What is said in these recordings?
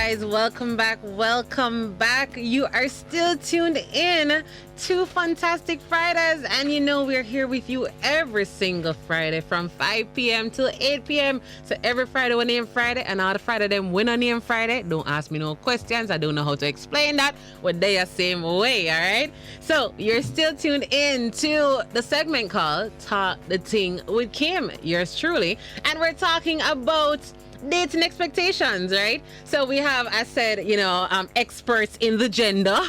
guys, welcome back. You are still tuned in to Funtastic Fridays, and you know we're here with you every single Friday from 5 p.m. till 8 p.m. So every Friday we name Friday, and all the Friday them we not name Friday. Don't ask me no questions. I don't know how to explain that. We're there same way, all right? So you're still tuned in to the segment called Talk the Ting with Kim, yours truly, and we're talking about dating expectations, right? So we have, I said, experts in the gender,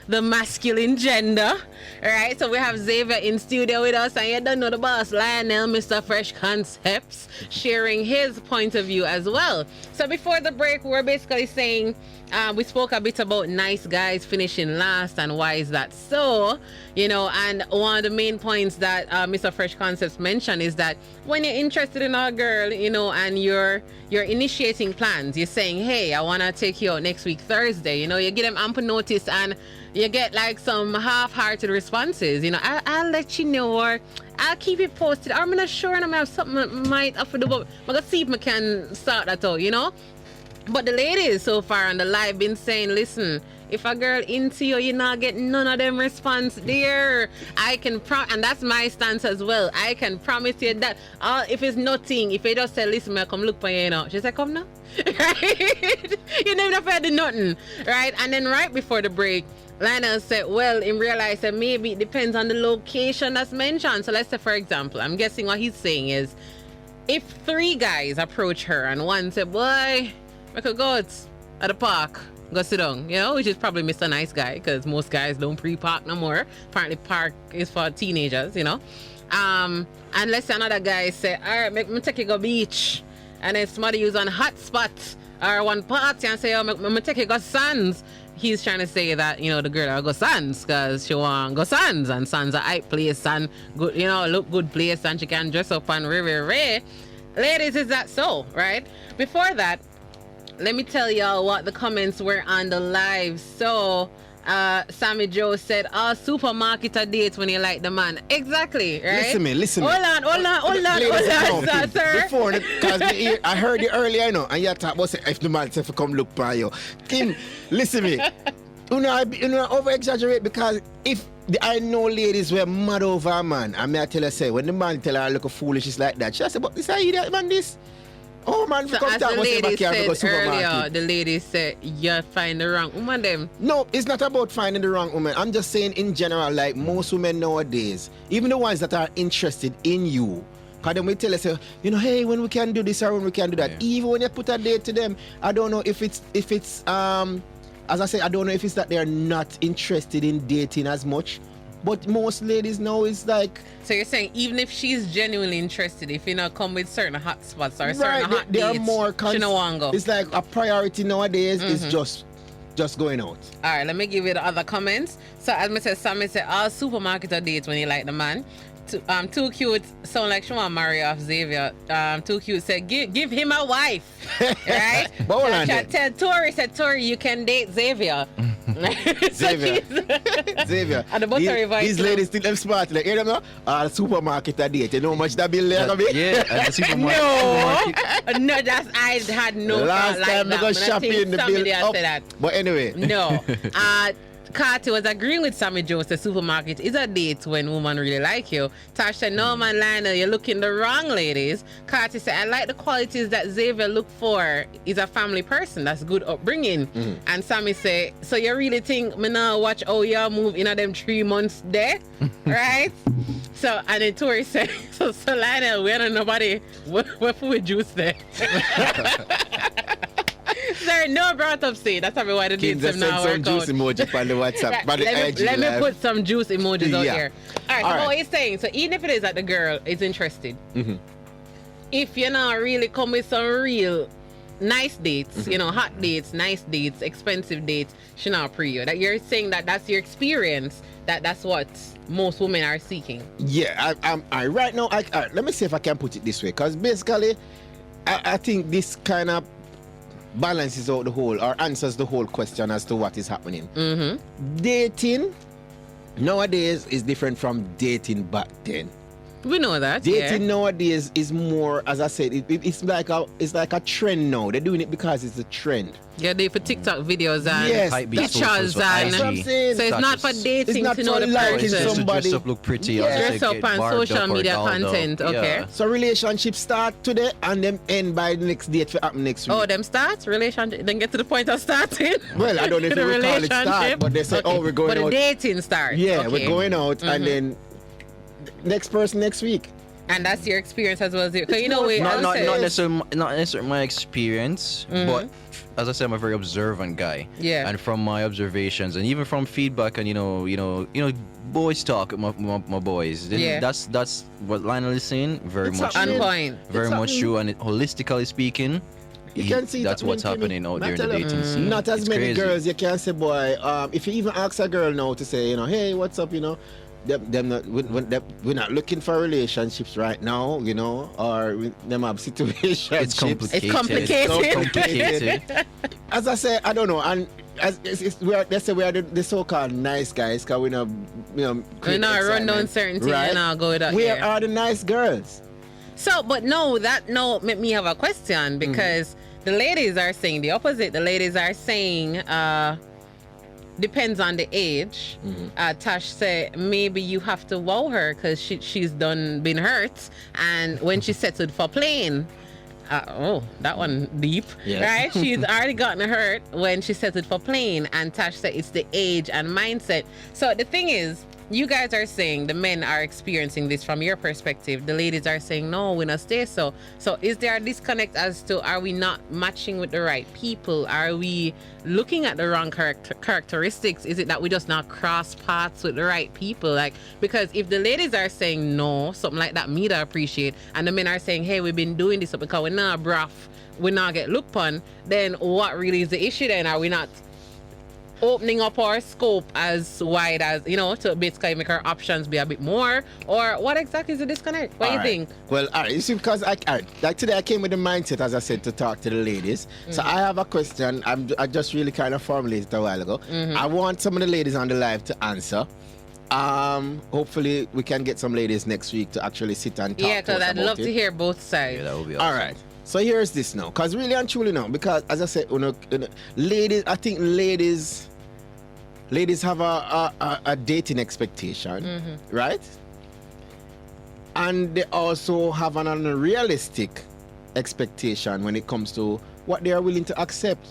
the masculine gender, right? So we have Xavier in studio with us, and you don't know the boss, Lionel, Mr. Fresh Concepts, sharing his point of view as well. So before the break, we're basically saying, we spoke a bit about nice guys finishing last and why is that so, and one of the main points that Mr. Fresh Concepts mentioned is that when you're interested in a girl, and you're initiating plans, you're saying, hey, I want to take you out next week Thursday, you give them ample notice and you get like some half-hearted responses, I'll let you know, or I'll keep it posted, or I'm not sure and I have something that might offer the book, I'm gonna see if I can sort that out, But the ladies so far on the live been saying, listen, if a girl into you, you're not getting none of them response there. I can and that's my stance as well. I can promise you that if it's nothing, if they just say, listen, I come look for you, she said, come now. Right? You never have to do nothing. Right? And then right before the break, Lionel said, well, in real life, said maybe it depends on the location that's mentioned. So let's say, for example, I'm guessing what he's saying is, if 3 guys approach her and one said, boy, I could go at the park, go sit down, which is probably Mr. Nice Guy, because most guys don't pre-park no more. Apparently park is for teenagers, And let's say another guy say, all right, me take you go beach. And then somebody use on hot spot or one party and say, oh, me take you go Sands. He's trying to say that, the girl will go Sands because she want go Sands, and Sands a hype place and good, look good place, and she can dress up and rare. Ladies, is that so, right? Before that, let me tell y'all what the comments were on the live. So, Sammy Joe said, supermarket a date when you like the man. Exactly, right? Listen me. Hold on, sir. Before, because I heard you earlier, and you talk about if the man said to come look by you. Kim, listen me. Over-exaggerate, because if I know ladies were mad over a man, and I tell her, say, when the man tell her look foolish, it's like that. She said, but this is idiot, man, this. Oh man, so as the lady said earlier, the lady said you find the wrong woman them. No, it's not about finding the wrong woman. I'm just saying in general, like most women nowadays, even the ones that are interested in you, because then we tell us, hey, when we can do this or when we can do that. Yeah. Even when you put a date to them, I don't know if it's as I say, I don't know if it's that they're not interested in dating as much. But most ladies now is like... So you're saying even if she's genuinely interested, if you come with certain hot spots or certain hot dates, are more she no want go. It's like a priority nowadays is just going out. All right, let me give you the other comments. So as I said, Sammy said, all supermarket or dates when you like the man. Too cute sound like she want to marry off Xavier. Too cute said give him a wife. Right? Tell Tori said, Tori, you can date Xavier. Xavier. And the these ladies think them smart. Like, hear them now? Supermarket a date. You know how much that bill there gonna be? Yeah, at the supermarket. No, that's I had no last time I go shopping the bill up. That. But anyway. No. Carter was agreeing with Sammy Jones. The supermarket is a date when women really like you. Tash said, no man, Lionel, you're looking the wrong ladies. Carter said, I like the qualities that Xavier look for. He's a family person. That's good upbringing. And Sammy said, so you really think me now watch how you move in them 3 months there? Right? So, and then Tori said, so Lionel, we don't know nobody. What food juice there? Sorry, no brought up say. That's probably why the dates them now work out. Send some juice emoji on the WhatsApp. Let me put some juice emojis out here. All right, so what he's saying, so even if it is that the girl is interested, if you're not really come with some real nice dates, hot dates, nice dates, expensive dates, she not pre you. That you're saying that that's your experience, that's what most women are seeking. Yeah, I right now, let me see if I can put it this way, because basically, I think this kind of balances out the whole, or answers the whole question as to what is happening. Dating nowadays is different from dating back then. We know that. Dating nowadays is more, as I said, it's like a trend now. They're doing it because it's a trend. Yeah, they for TikTok videos and Yes, pictures and That's what I'm saying. so it's not for dating not to know for the liking person. Just to somebody. dress up, look pretty. Yeah. or just Dress to up get on barbed social up or media dolled up. content, okay. Yeah. So relationships start today and them end by the next date for happen next week. Oh, them starts relationship, then get to the point of starting. Well, I don't know if The you would call it start, relationship. but they say, Okay. oh, we're going but out. the dating starts. Yeah, okay. we're going out and then next person next week. And that's your experience as well as your. Because you It's know, more- we Not also- necessarily my experience, but as I said, I'm a very observant guy. Yeah. And from my observations, and even from feedback, and boys talk with my boys. Yeah. That's what Lionel is saying. Very It's much on true. point. Very It's much happening. true. And holistically speaking, You can see that's that what's happening, happening out Not there in the tell dating them, scene. Not as It's many crazy. girls you can say, boy. If you even ask a girl now to say, hey, what's up, them not, we're not looking for relationships right now, or them have situations. It's complicated. It's complicated. It's complicated. As I say, I don't know, and as they say we are the so-called nice guys, cause we not, We not run down certain things and I'll go with that. Where yeah. are the nice girls? So, but no, that make me have a question because the ladies are saying the opposite. The ladies are saying, depends on the age. Tash said maybe you have to wow her because she's been hurt, and when she settled for playing. That one deep, Yes. right? She's already gotten hurt when she settled for playing, and Tash said it's the age and mindset. So the thing is, you guys are saying the men are experiencing this from your perspective. The ladies are saying no, we not stay so. So is there a disconnect as to are we not matching with the right people? Are we looking at the wrong characteristics? Is it that we just not cross paths with the right people? Like, because if the ladies are saying no, something like that, me to appreciate, and the men are saying, hey, we've been doing this because we're not bruff, we not get looked upon, then what really is the issue then? Are we not opening up our scope as wide as, to basically make our options be a bit more? Or what exactly is the disconnect? What do you think? Well, all right. You see, because like today I came with the mindset, as I said, to talk to the ladies. So I have a question. I just really kind of formulated a while ago. I want some of the ladies on the live to answer. Hopefully we can get some ladies next week to actually sit and talk. Yeah, because I'd love to hear both Yeah, sides. that would be awesome. All right. So here's this now, because really and truly now, because as I said, ladies, I think ladies have a dating expectation, right? And they also have an unrealistic expectation when it comes to what they are willing to accept.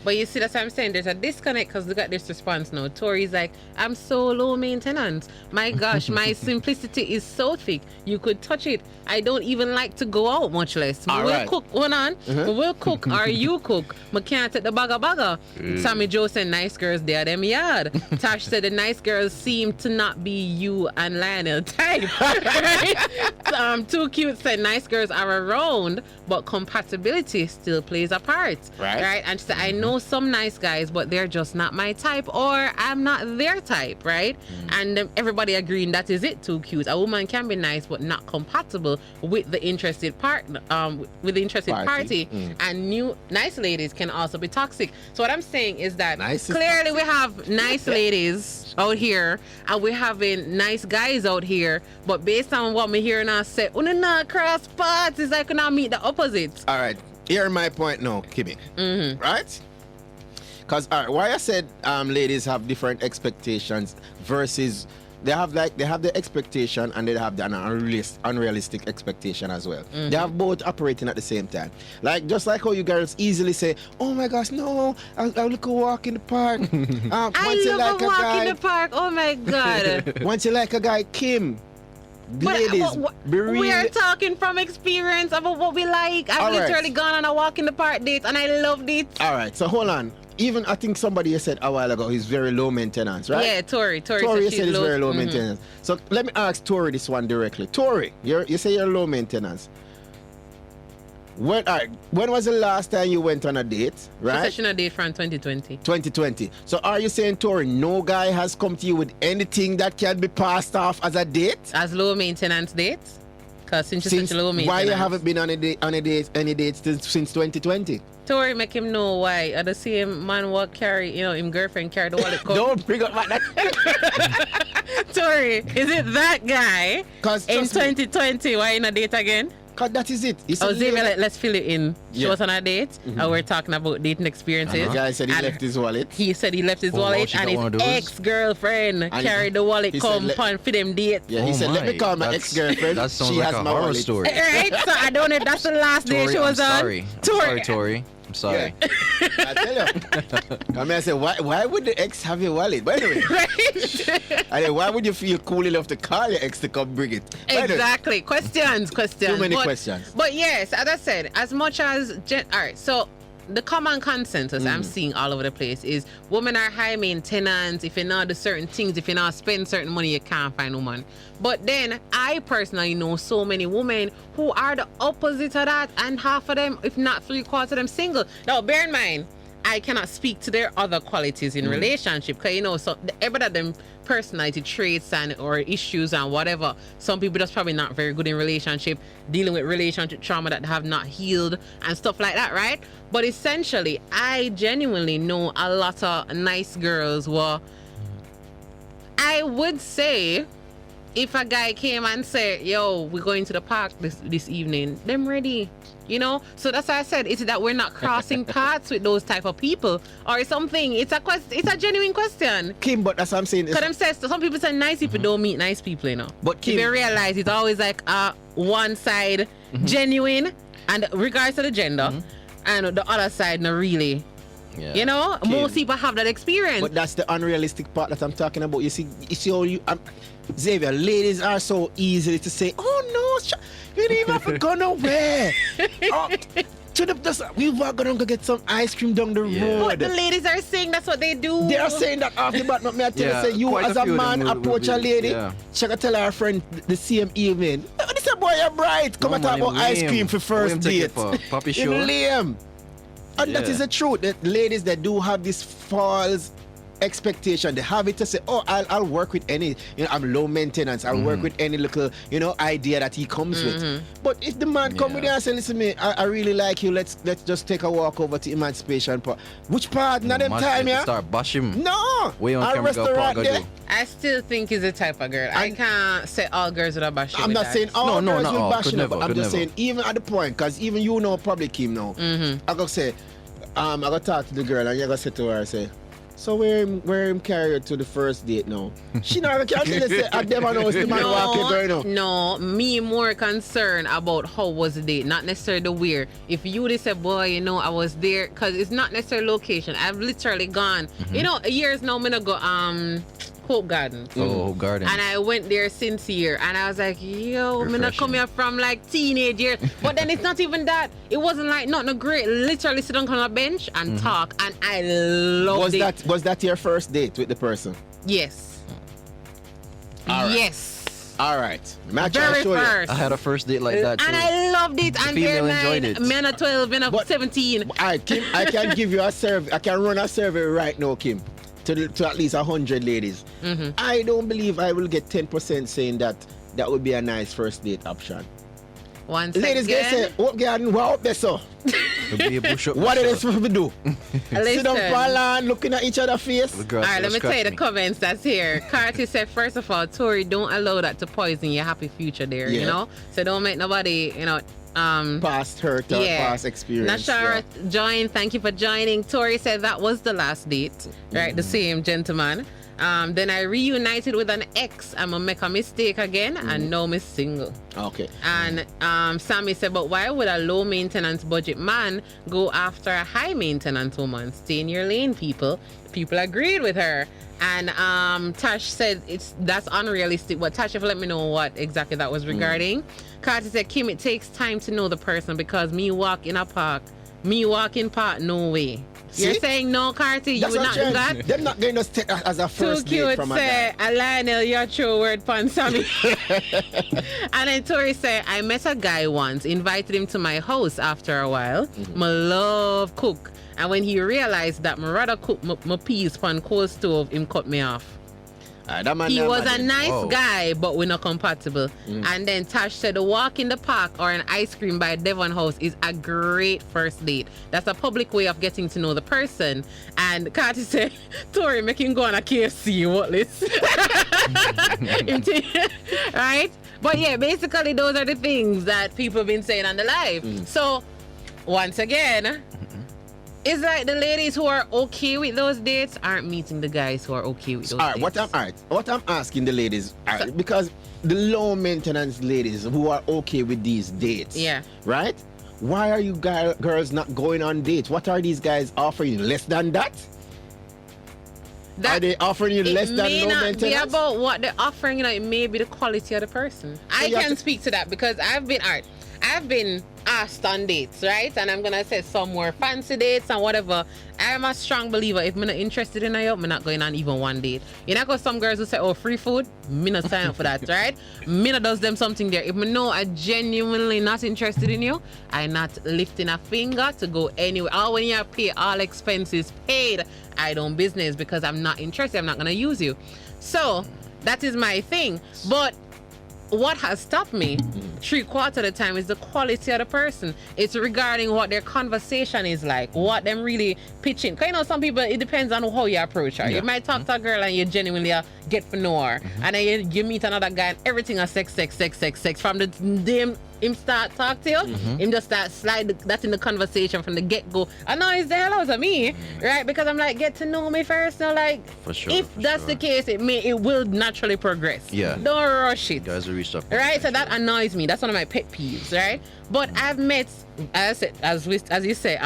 But you see, that's what I'm saying. There's a disconnect because look at this response now. Tori's like, I'm so low maintenance. My gosh, my simplicity is so thick. You could touch it. I don't even like to go out, much less. All We'll right. cook. Hold on. We'll cook or you cook. I can't take the bagger. Sammy Joe said, nice girls there, them yard. Tash said, the nice girls seem to not be you and Lionel type. Right? Too Cute said, nice girls are around, but compatibility still plays a part. Right? And she said, I know some nice guys, but they're just not my type, or I'm not their type, right? And everybody agreeing that is it. Too Cute. A woman can be nice, but not compatible with the interested partner, with the interested party. And new nice ladies can also be toxic. So what I'm saying is that Nice is clearly we have nice ladies out here, and we're having nice guys out here. But based on what me hear now say, "Una not cross paths," it's like we not meet the opposites. All right. Here my point now, Kimmie. Right? Because why I said ladies have different expectations versus they have the expectation and they have the unrealistic expectation as well. They have both operating at the same time. Just like how you girls easily say, oh my gosh, no, I'll look a walk in the park. I love a walk in the park. Oh my God. Once you like a guy, Kim. Ladies, be real. We are talking from experience about what we like. I've All right. literally gone on a walk in the park date and I loved it. All right, so hold on. Even I think somebody said a while ago he's very low maintenance, right? Yeah, Tori Tori said said she's he's very low maintenance. So let me ask Tori this one directly. Tori, you say you're low maintenance. When was the last time you went on a date, right? Professional date from 2020. 2020. So are you saying, Tori, no guy has come to you with anything that can be passed off as a date? As low maintenance dates? Because since you're such a low maintenance. Why you haven't been on any dates since 2020? Tori make him know why. The same man what carry, him girlfriend carry the wallet. Don't bring up that. Tori, is it that guy? Because in 2020, why in a date again? Because that is it. Xavier, let's fill it in. She was on a date, and we're talking about dating experiences. The guy said he left his wallet. He said he left his wallet, and his ex-girlfriend carried the wallet come for them date. Yeah, he said, let me call my ex-girlfriend. That sounds she like has a my horror wallet. story. Right? So I don't know if that's the last day she was on. I'm sorry, Tori. I'm sorry. Yeah. I tell you. I mean, I said, why would the ex have your wallet? But anyway. Right? I mean, why would you feel cool enough to call your ex to come bring it? Exactly. Questions. Too many questions. But yes, as I said, as much as... all right, so the common consensus I'm seeing all over the place is women are high maintenance. If you not do certain things, if you not spend certain money, you can't find a woman. But then I personally know so many women who are the opposite of that, and half of them, if not 3/4 of them, single. Now, bear in mind, I cannot speak to their other qualities in relationship, because so everybody of them personality traits and or issues and whatever. Some people just probably not very good in relationship, dealing with relationship trauma that have not healed and stuff like that, right? But essentially, I genuinely know a lot of nice girls who I would say, if a guy came and said, yo, we're going to the park this evening, them ready. So that's why I said, is it that we're not crossing paths with those type of people or something? It's a genuine question. Kim, but that's what I'm saying. Because some people say nice people don't meet nice people, But Kim, if you realize it's always like one side genuine, and regardless of the gender, and the other side not really. Yeah. Kim, most people have that experience. But that's the unrealistic part that I'm talking about. You see how Xavier, ladies are so easy to say, oh no, you didn't even have to go nowhere. We were going to go get some ice cream down the road. But the ladies are saying that's what they do. They are saying that off the bat. Not me, I tell you, say you as a man approach a lady, she can tell her friend the same evening, this a boy, you're bright. Come and talk about ice cream for first date. Puppy show. Lame. And that is the truth. The ladies that do have this false expectation, they have it to say, oh, I'll work with any, I'm low maintenance, I'll work with any little, idea that he comes with. But if the man come with you and say, listen to me, I really like you, let's just take a walk over to Emancipation Park. Which part? Not them time, yeah? Start bash him. No! Way on camera restaurant go there. I still think he's the type of girl. I can't say all girls would have bashed I'm not saying all girls will bash him, but I'm just never. saying, even at the point, because even probably Kim now, I go say, I go talk to the girl and you go say to her, say, so where him carry her to the first date now? She not can't say I never know the man walking going now. No, me more concerned about how was the date, not necessarily the where. If you would say, boy, I was there, because it's not necessarily location. I've literally gone. Years now, I'm gonna go Hope Garden. Oh, Hope Garden. And I went there since here, and I was like, yo, I'm not come here from like teenage years. But then it's not even that. It wasn't like nothing great. Literally sit on a bench and talk, and I loved it. Was that your first date with the person? Yes. All right. Yes. All right. Very first. I had a first date like that too. And I loved it. And female enjoyed it. Men are 12, men are 17. All right, Kim, I can give you a survey. I can run a survey right now, Kim, to at least 100 ladies. I don't believe I will get 10% saying that would be a nice first date option. Once ladies again, get say, Hope Garden, what up there, so? What are they supposed to do? Sit down for land, looking at each other's face. All right, let me tell you the comments that's here. Carty said, first of all, Tori, don't allow that to poison your happy future there, So don't make nobody, past hurt or past experience. Nashara joined. Thank you for joining. Tori said that was the last date, right? The same gentleman. Then I reunited with an ex. I'm gonna make a mistake again, and now I'm single. Okay. And Sammy said, but why would a low maintenance budget man go after a high maintenance woman? Stay in your lane, people. People agreed with her. And Tash said that's unrealistic. But Tash, if let me know what exactly that was regarding. Carter said, Kim, it takes time to know the person because me walk in park, no way. See? You're saying no, Carter, you would not do that? They're not going to take that as a first date from a guy. Lionel, you're true word pan Sammy. And then Tori said, I met a guy once, invited him to my house after a while. My love cook. And when he realized that my rather cook my peas pan cold stove, him cut me off. That man He never was a did. nice Whoa. guy, but we're not compatible. And then Tash said a walk in the park or an ice cream by Devon House is a great first date. That's a public way of getting to know the person. And Carty said, Tori, make him go on a KFC, what list? Right? But yeah, basically those are the things that people have been saying on the live. So once again, it's like the ladies who are okay with those dates aren't meeting the guys who are okay with those All right, dates. what I'm asking the ladies, because the low maintenance ladies who are okay with these dates, Yeah. right? Why are you girls not going on dates? What are these guys offering? Less than that? Are they offering you less than low It may not be maintenance? about what they're offering, you know, it may be the quality of the person. I you have can to- speak to that because I've been asked on dates, right? And I'm gonna say some more fancy dates and whatever. I'm a strong believer. If I'm not interested in you, I'm not going on even one date. You know, cause some girls will say, "Oh, free food," me not sign up for that, right? Me not does them something there. If I know I genuinely not interested in you, I not lifting a finger to go anywhere. Or when you pay all expenses paid, I don't business because I'm not interested. I'm not gonna use you. So that is my thing. But what has stopped me 3/4 of the time is the quality of the person. It's regarding what their conversation is like, what them really pitching. Because you know, some people, it depends on how you approach her. Yeah. You might talk to a girl and you genuinely get to know her. And then you meet another guy and everything is sex. From the day him start talk to you, him just start slide that in the conversation from the get-go. I know it's the hell out of me, right? Because I'm like, get to know me first. Now, like, For sure, if for that's sure. the case, it will naturally progress. Yeah. Don't rush it. Guys will reach up. Right, so that annoys me. That's one of my pet peeves, right? But I've met, as I said, as you say,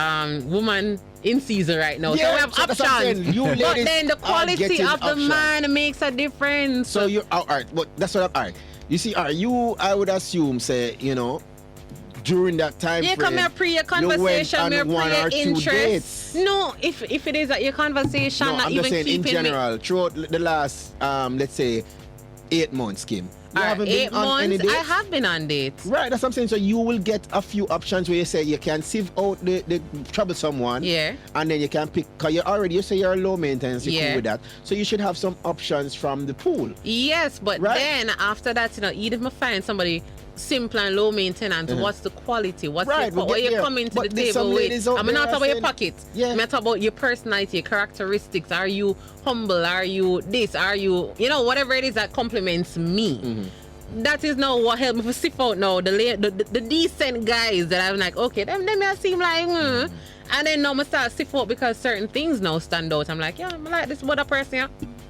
woman in season right now. So we have so that's what I'm options. saying. You But ladies then the are quality getting of the options. man makes a difference. So you all right, but that's what I'm all right. You see, I would assume, say, you know, during that time yeah, frame, come here pre your you went conversation, on me one pre or your two interest. dates. No, if it is at your conversation, No, not I'm even just saying in keeping me. general, throughout the last let's say 8 months, Kim. You Alright, haven't 8 been on any months, dates? I have been on dates. Right, that's what I'm saying. So you will get a few options where you say you can sieve out the troublesome one. Yeah. And then you can pick, because you say you're low maintenance, you're Yeah. cool with that. So you should have some options from the pool. Yes, but Right. then after that, you know, even if I find somebody simple and low maintenance, what's the quality? What's Right, the, we'll what get you there. coming to But the there's table some with? ladies out I'm there not are talking about your saying- pocket. Yeah. I'm talking about your personality, your characteristics. Are you humble? Are you this? Are you, you know, whatever it is that compliments me. That is now what helped me to sift out now the decent guys that I'm like, okay, them may seem like, and then now I start sift out because certain things now stand out. I'm like, yeah, I like this other person. Yeah.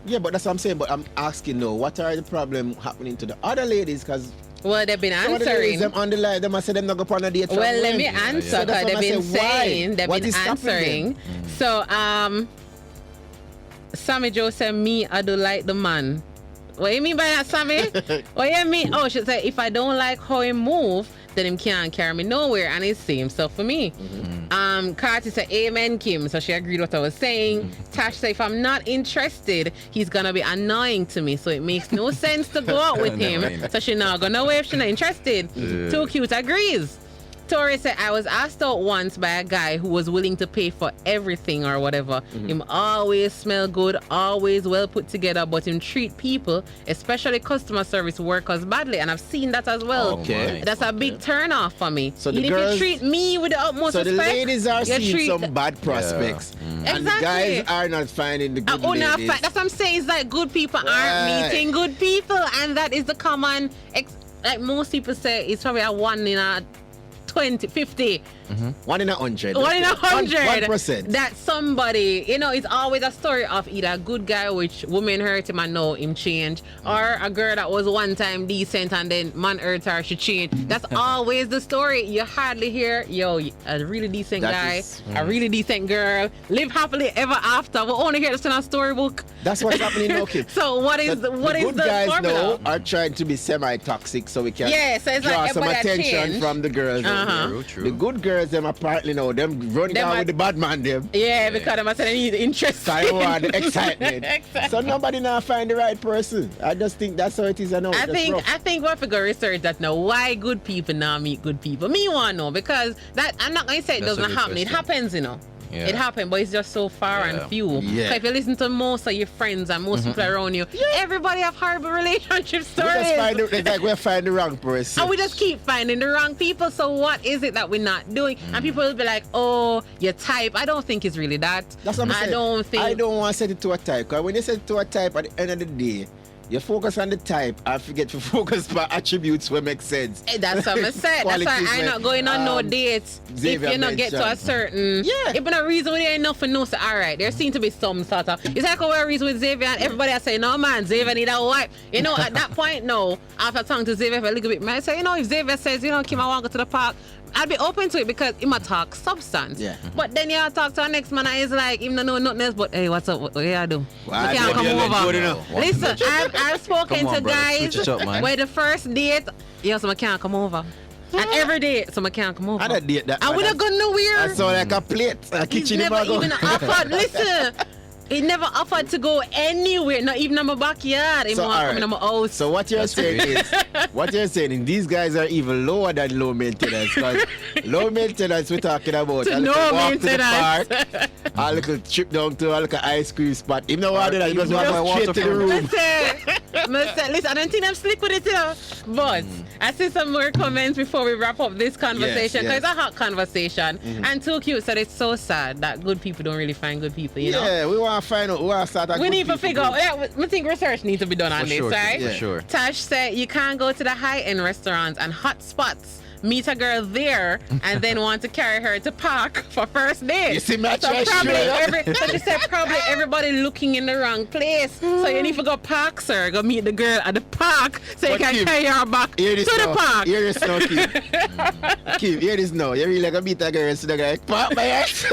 Yeah, but that's what I'm saying. But I'm asking now, what are the problem happening to the other ladies? Because Well, they've been some of the ladies, answering. them on the line, them I say them not go on a date. from Well, let when. me yeah. answer So that's because what they've I been say, why? saying, they've What been is stopping answering. So, Sammy Joe said, me, I do like the man. What you mean by that, Sammy? What you mean? Oh, she said, if I don't like how he move, then him can't carry me nowhere. And it's same stuff for me. Carty said, amen, Kim. So she agreed with what I was saying. Tash said, if I'm not interested, he's going to be annoying to me. So it makes no sense to go out with him. Never mind. So she not going nowhere if she's not interested. Too cute, agrees. Tori said, I was asked out once by a guy who was willing to pay for everything or whatever. Him always smell good, always well put together, but him treat people, especially customer service workers, badly. And I've seen that as well. Okay. That's a big turn off for me. So the Even girls- if you treat me with the utmost So the respect, ladies are you seeing treat some bad prospects. And the Exactly. guys are not finding the good That's ladies. what I'm saying. Is like good people Right. aren't meeting good people, and that is the common. Like most people say, it's probably a 1 in a 20, 50. 1 in 100. 1 in 100. 1%. That somebody, you know, it's always a story of either a good guy, which women hurt him and know him change, or a girl that was one time decent and then man hurt her, she changed. That's always the story. You hardly hear, yo, a really decent That guy, is- a really decent girl, live happily ever after. We only hear this in a storybook. That's what's happening now, Kim. So what is The what is good the guys formula? now are trying to be semi-toxic so we can Yeah, so it's draw like some everybody attention change. from the girls. out there. True, true. The good girls, them apparently now, them run down are- with the bad man, them. Yeah, because I'm saying need interest. Kind of want the excitement. Exactly. So nobody now find the right person. I just think that's how it is. I know. I think we have to go research that now. Why good people now meet good people? Me want to know because that I'm not gonna say it That's a doesn't good happen. It question. happens, you know. Yeah. It happened, but it's just so far and few. Yeah. So if you listen to most of your friends and most people around you, everybody have horrible relationship stories. It's like we're finding the wrong person. And we just keep finding the wrong people. So what is it that we're not doing? And people will be like, oh, your type. I don't think it's really that. That's what I'm saying. I I don't want to set it to a type. Because when you set it to a type, at the end of the day, you focus on the type and forget to focus on attributes where make sense. That's what I said. That's why I'm not going on no dates Xavier if you not get to a certain. Yeah. If no reason there ain't enough for no, so all right. There seems to be some sort of. It's like a reason with Xavier and everybody I say, no man, Xavier need a wife. You know, at that point, no. After talking to Xavier for a little bit, I say, you know, if Xavier says, you know, Kim, I want to go to the park, I'd be open to it because he might talk substance. Yeah. But then you talk to our next man and he's like, him don't know nothing else, but hey, what's up? What you do? Well, You can't come over. Wow. Listen, I've spoken Come on, to brother. guys Switch it up, man. where the first date, yo, someone can't come over. And every day, someone can't come over. I don't date that. And we don't go nowhere. I saw like a plate, a He's kitchen. never even offered. Listen, he never offered to go anywhere, not even in my backyard. He So, want to all come in right. my house. So what you're saying is, these guys are even lower than low maintenance. Because low maintenance, we're talking about To a little no walk maintenance. to the park, a little trip down to a little ice cream spot. Even though I do that, you just Even walk just straight to the room. Listen, I don't think I'm slick with it, you know. But I see some more comments before we wrap up this conversation. Yes, yes. It's a hot conversation. And too cute. So it's so sad that good people don't really find good people, you know. Yeah, we want to find out. We want to start a We good need to people figure out. group. Yeah, we think research needs to be done on For this, sure, right? for sure. Tash said you can't go to the high-end restaurants and hot spots, meet a girl there, and then want to carry her to park for first date. You see, so Try probably sure. so she said probably everybody looking in the wrong place. So you need to go park, sir. Go meet the girl at the park so you But can Kim, carry her back to Hear this the now. park. Hear this now, Kim. Kim, hear this now. You really like a meet a girl, so the guy park my ass.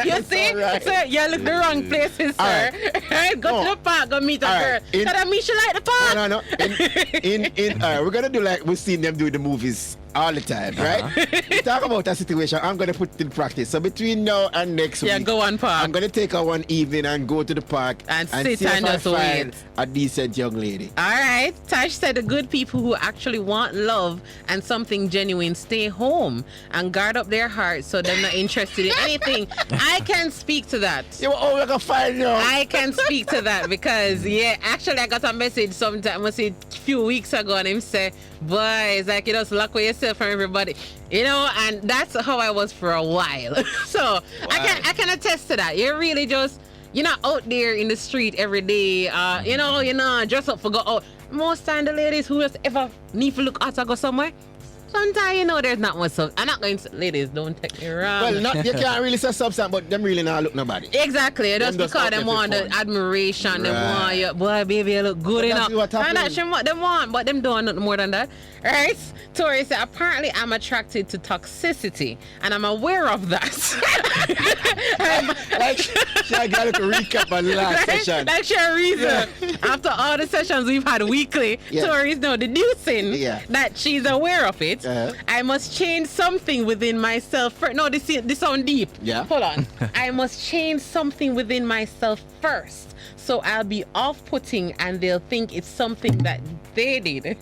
You see? Right. So you look the wrong places, All sir. Right. Go to the park, go meet a All girl. right. So that means she like the park. No. We're gonna do like we've seen them do the movies all the time, right? We talk about a situation. I'm gonna put it in practice. So between now and next week, go on park. I'm gonna take her one evening and go to the park And see sit and if I just find wait. a decent young lady. All right. Tash said the good people who actually want love and something genuine stay home and guard up their hearts so they're not interested in anything. I can speak to that. You we're gonna find you. I can speak to that because, yeah, actually I got a message sometime, a few weeks ago, and him say, boy, it's like you just lock away yourself from everybody. You know, and that's how I was for a while. So I can attest to that. You're really just, you're not out there in the street every day, you know, dress up for go out. Most time the ladies who just ever need to look out to go somewhere, sometimes, you know, there's not much. I'm not going to, ladies, don't take me wrong. Well, you can't really say substance, but them really not look nobody. Exactly, just Them just because out they there want for the fun. admiration, they Right. want you, boy, baby, you look good But enough. that's what And happens. that's what they want, but them don't nothing more than that. Right? Tori said, apparently I'm attracted to toxicity, and I'm aware of that. Like, she got a recap on the last session. Like share reason. After all the sessions we've had weekly, Yeah. Tori's now deducing Yeah. that she's aware of it. Uh-huh. I must change something within myself first. No, this sound deep. Yeah. Hold on. I must change something within myself first. So I'll be off-putting and they'll think it's something that they did.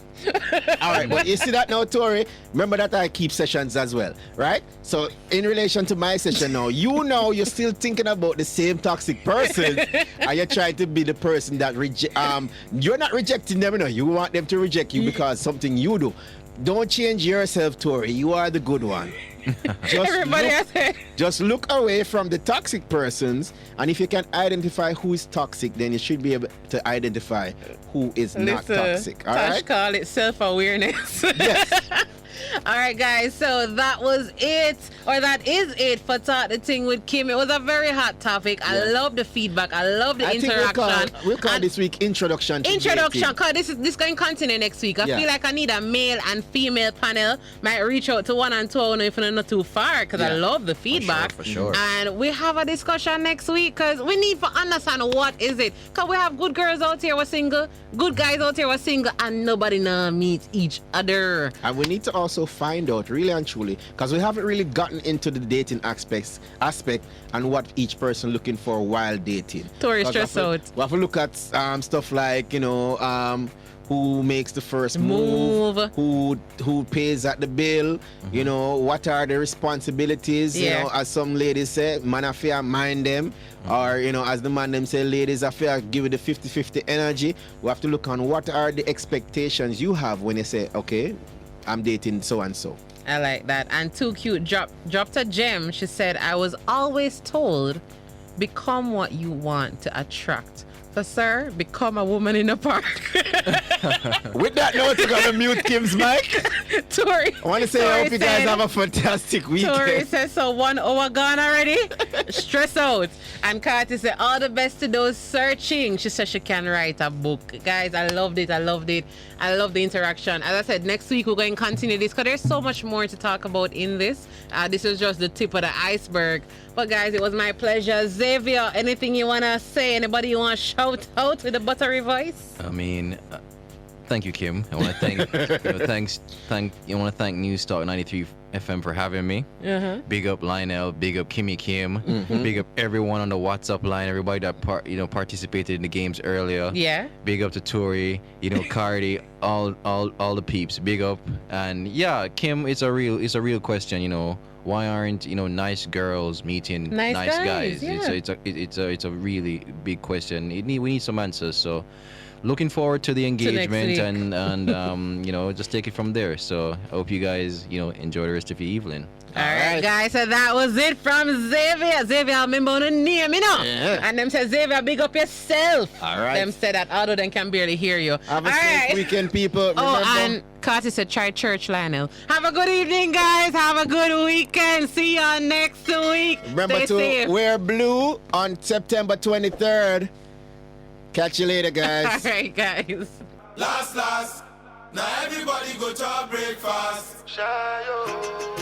All right, but you see that now, Tori? Remember that I keep sessions as well, right? So in relation to my session now, you're still thinking about the same toxic person, and you're trying to be the person that you're not rejecting them, you know. You want them to reject you because something you do. Don't change yourself, Tori. You are the good one. Everybody has it. Just look away from the toxic persons, and if you can identify who is toxic, then you should be able to identify who is not toxic. All Tash right? call it self-awareness. Yes. All right, guys. So that was it, or that is it for Talk the Ting with Kim. It was a very hot topic. I Yes. love the feedback. I love the I think interaction. we'll call And this week introduction. To introduction, dating. because this going to continue next week. I Yeah. feel like I need a male and female panel. Might reach out to one and two, if I'm not too far, because I Yeah. love the feedback. For sure. And we have a discussion next week because we need to understand what is it. Because we have good girls out here who are single, good guys out here who are single, and nobody now meets each other. And we need to also find out, really and truly, because we haven't really gotten into the dating aspect and what each person looking for while dating. Tori 'Cause stress we have out. to- We have to look at stuff like, who makes the first move, who pays at the bill, you know, what are the responsibilities, you know, as some ladies say, man affair mind them, or, you know, as the man them say, ladies affair give it the 50-50 energy. We have to look on what are the expectations you have when you say, okay, I'm dating so and so. I like that. And Too Cute dropped a gem. She said, I was always told, become what you want to attract. So, sir, become a woman in the park. With that note, we're going to mute Kim's mic. Tori. I want to say, I hope you guys have a fantastic weekend. Tori says, so 1 hour gone already? Stress out. And Carty said, all the best to those searching. She said she can write a book. Guys, I loved it. I loved it. I love the interaction. As I said, next week we're going to continue this because there's so much more to talk about in this. This is just the tip of the iceberg. But guys, it was my pleasure. Xavier, anything you want to say? Anybody you want to shout out with a buttery voice? I mean, thank you, Kim. I want to thank you want to thank News Talk 93 FM for having me. Big up Lionel, big up Kimmie Kim, big up everyone on the WhatsApp line, everybody that participated in the games earlier. Yeah. Big up to Tori, you know, Cardi, all the peeps. Big up. And yeah, Kim, it's a real question, you know. Why aren't, you know, nice girls meeting nice guys? Yeah. It's a really big question. We need some answers. So looking forward to the engagement and you know, just take it from there. So I hope you guys, you know, enjoy the rest of your evening. All right, guys, so that was it from Xavier. Xavier, I remember on the name, you know. Yeah. And them said, Xavier, big up yourself. All right. Them said that, although they can barely hear you. Have a safe weekend, people. Oh, Remember, and Carty said, try church, Lionel. Have a good evening, guys. Have a good weekend. See you next week. remember Stay to safe. wear blue on September 23rd. Catch you later, guys. All right, guys. Last, now everybody go to breakfast. Shayo.